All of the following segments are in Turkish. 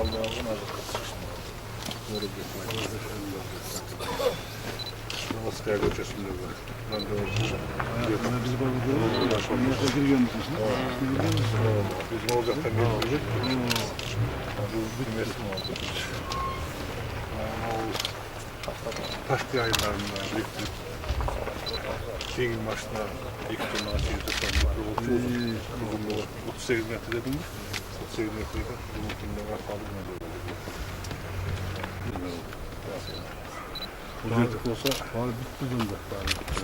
Allah'ın azıcık böyle geçmek. Namaskar göçesinde var. Ben de Hayatında bizi bakıyoruz. Dünyada geri görmüşsün. bizim ocaktan gelmeyecek. Bu bir mesim oldu. Taş yayınlarında yıktı. King maçta yıktı maçı yüzde sonunda. Uzun 38 metre dedim mi? 38 metrede bunun kimden var kaldı mı böyle? Bu artık olsa bari bitti bunda. Bari bitti.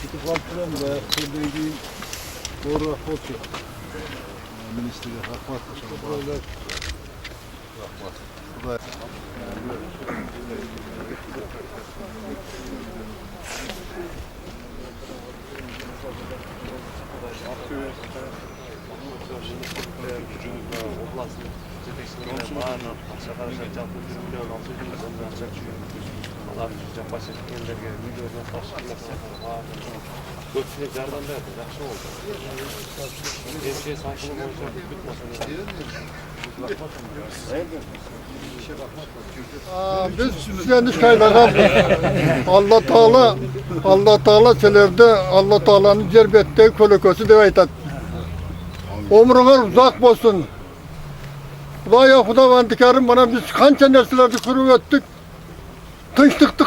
Tutuklantıran da bildiği doğru rapor çıktı. Ministeri Rahmat Paşa'nın Rahmat. Göçüne yardım verdi, yaxşı oldu. Hemşire sankını boyunca Biz geniş kaynağım Allah Teala selerde Allah Teala'nın cerbette kölökösü de aytat. Ömrüňer uzak bolsun. Hudaýa hudawandykarym bana biz kança nerselerdi kurup ötdük. Tınçlıkty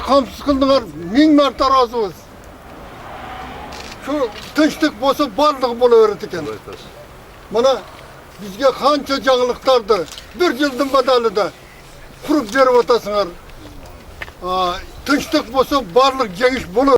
kamsız kıldılar. Min marta razыбыз. Şu tınçlık bolsa barlygy bolaberet eken. Mana bizge kança jaňylyklardy. Bir ýyldyn badalida kurup berip atasyňar. Tınçlık bolsa barlyk jeňiş bolaberet.